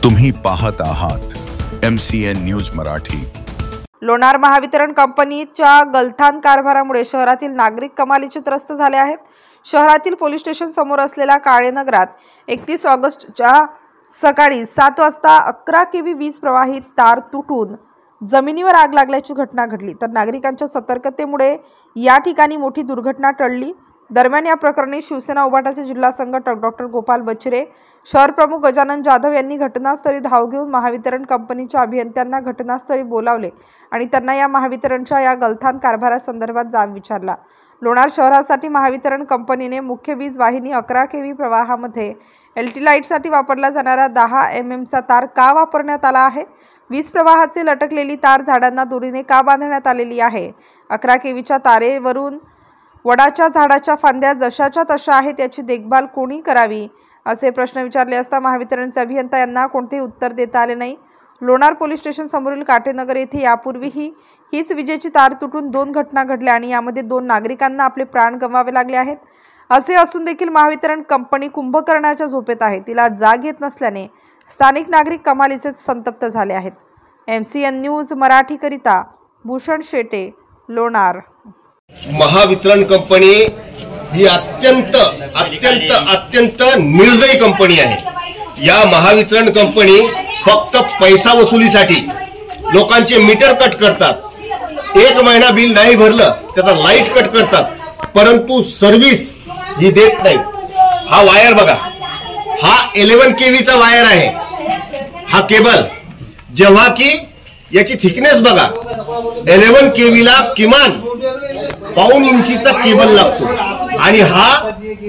तुम्ही पाहत आहात MCN न्यूज मराठी। लोणार महावितरण कंपनीच्या गलथान कारभारामुळे शहरातील नागरिक कमालीचे त्रस्त झाले आहेत। शहरातील पोलीस स्टेशन समोर असलेल्या काळेनगरात 31 ऑगस्टच्या सकाळी 7 वाजता 11 kV वीज प्रवाहित तार तुटून जमिनीवर आग लागल्याची घटना घडली, तर नागरिकांच्या सतर्कतेमुळे या ठिकाणी मोठी दुर्घटना टळली। दरम्यान या प्रकरणी शिवसेना उभाटाचे जिल्हा संघटक डॉक्टर गोपाल बचरे, शहर प्रमुख गजानन जाधव यांनी घटनास्थळी धाव घेऊन महावितरण कंपनीच्या अभियंत्यांना घटनास्थळी बोलावले आणि त्यांना या महावितरणच्या या गलथान कारभारासंदर्भात जाब विचारला। लोणार शहरासाठी महावितरण कंपनीने मुख्य वीज वाहिनी 11 kV प्रवाहामध्ये LT लाईटसाठी वापरला जाणारा 10 mm चा तार का वापरण्यात आला आहे? वीज प्रवाहाचे लटकलेली तार झाडांना दोरीने का बांधण्यात आलेली आहे? 11 kVच्या तारेवरून वडाच्या झाडाच्या फांद्या जशाच्या तशा आहेत याची देखभाल कोणी करावी, असे प्रश्न विचारले असता महावितरणचे अभियंता यांना कोणतेही उत्तर देता आले नाही। लोणार पोलीस स्टेशन समोरील काटेनगर येथे यापूर्वीही हीच विजेची तार तुटून 2 घटना घडल्या आणि यामध्ये 2 नागरिकांना आपले प्राण गमवावे लागले आहेत। असे असून देखील महावितरण कंपनी कुंभकर्णाच्या झोपेत आहे, तिला जाग येत नसल्याने स्थानिक नागरिक कमालीचे संतप्त झाले आहेत। MCN न्यूज मराठी करिता भूषण शेटे, लोणार। महावितरण कंपनी ही अत्यंत अत्यंत अत्यंत निर्दयी कंपनी आहे। या महावितरण कंपनी फक्त पैसा वसुलीसाठी लोकांचे मीटर कट करतात। 1 महिना बिल नाही भरलं त्याचा लाईट कट करतात, परंतु सर्व्हिस ही देत नाही। हा वायर बघा, हा 11 kV चा वायर आहे। हा केबल, जेव्हा की याची थिकनेस बघा, 11 kV ला किमान 1.5 इंचीचा केबल लागतो आणि हा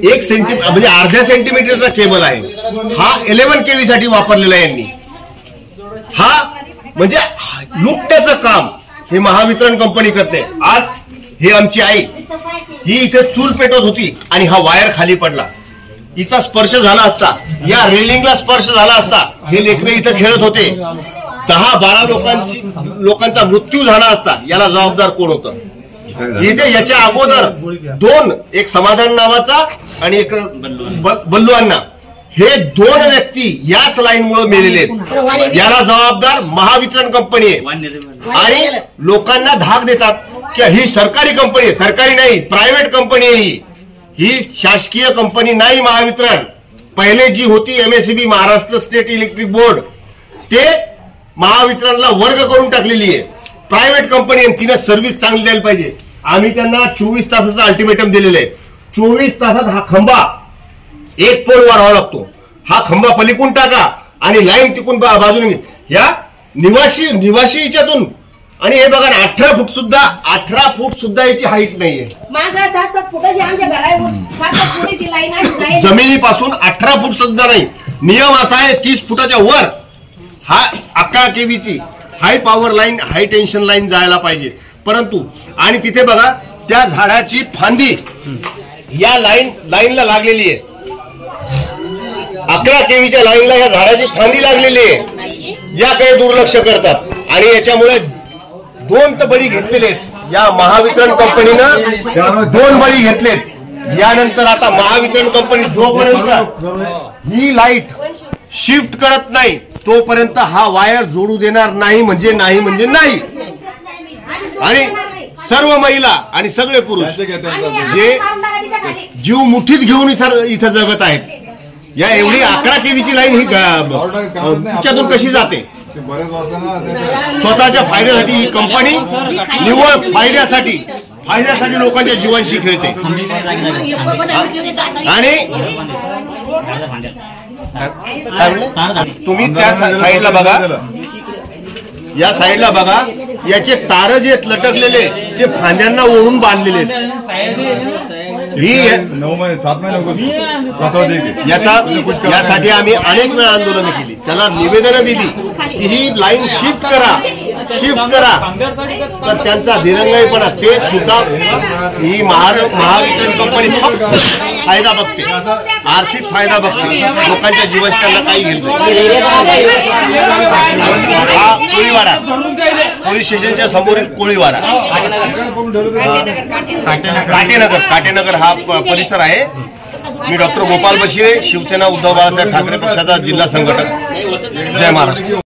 1 सेंटीमीटर म्हणजे अर्ध्या सेंटीमीटरचा केबल आहे। हा 11 kV साठी वापरलेला आहे यांनी। हा म्हणजे लुटण्याचं काम हे महावितरण कंपनी करते। आज ही आमची आई ही इथे चूल पेटवत होती आणि हा वायर खाली पडला। हिचा स्पर्श झाला असता, या रेलिंगला स्पर्श झाला असता, हे लेकरे इथे खेळत होते, 10-12 लोकांचा मृत्यू झाला असता। याला जबाबदार कोण होतं? इथे याच्या अगोदर 2, एक समाधान नावाचा आणि एक बल्लू अण्णा, हे 2 व्यक्ती याच लाईन मुळे मेलेले आहेत। याला जबाबदार महावितरण कंपनी आहे आणि लोकांना धाक देतात की ही सरकारी कंपनी आहे। सरकारी नाही, प्रायव्हेट कंपनी आहे ही शासकीय कंपनी नाही। महावितरण पहिले जी होती MSEB, Maharashtra state electric board, ते महावितरणला वर्ग करून टाकलेली आहे। प्रायव्हेट कंपनी आहे, तिने सर्व्हिस चांगली द्यायला पाहिजे। आम्ही त्यांना 24 तासाचा अल्टिमेटम दिलेलं आहे। 24 तासात हा खंबा 1 पोल वाढवावा लागतो। हा खंबा पलीकडून टाका आणि लाईन तिकून बाजूने या निवासी याच्यातून। आणि हे बघा ना, 18 फूट सुद्धा याची हाईट नाहीये। जमिनीपासून 18 फूट सुद्धा नाही। नियम असा आहे 30 फुटाच्या वर हा 11 kV ची हाय पॉवर लाईन, हाय टेन्शन लाईन जायला पाहिजे। परंतु आणि तिथे बघा, त्या झाडाची फांदी या लाईनला लागलेली आहे। 11 kVच्या लाईनला या झाडाची फांदी लागलेली आहे। याकडे दुर्लक्ष करतात आणि याच्यामुळे 2 तर बळी घेतलेले आहेत। या महावितरण कंपनीनं 2 बळी घेतलेत। यानंतर आता महावितरण कंपनी जोपर्यंत ही लाईट शिफ्ट करत नाही तोपर्यंत हा वायर जोडू देणार नाही, म्हणजे नाही। आणि सर्व महिला आणि सगळे पुरुष जे जीव मुठीत घेऊन इथं जगत आहेत, या एवढी 11 kV ची लाईन ही तिच्यातून कशी जाते? स्वतःच्या फायद्यासाठी ही कंपनी निव्वळ फायद्यासाठी लोकांच्या जीवांशी खेळते। आणि तुम्ही त्या साईडला बघा, या साईडला बघा, याचे तार जे लटकलेले ते फांद्यांना ओढून बांधलेले यासाठी आम्ही अनेक वेळा आंदोलन केली, त्याला निवेदन दिली की ही लाईन शिफ्ट करा। तर त्यांचा दिरंगाईपणा, ते सुद्धा ही महावितरण कंपनी फक्त फायदा बघते, आर्थिक फायदा बघते, लोकांच्या जीवाशी त्यांना काही घेत नाही। हा कोळीवाडा पोलीस स्टेशनच्या समोरील कोळीवाडा, काटेनगर हा परिसर आहे। मी डॉक्टर गोपाल बशिरे, शिवसेना उद्धव बाळासाहेब ठाकरे पक्षाचा जिल्हा संघटक। जय महाराष्ट्र.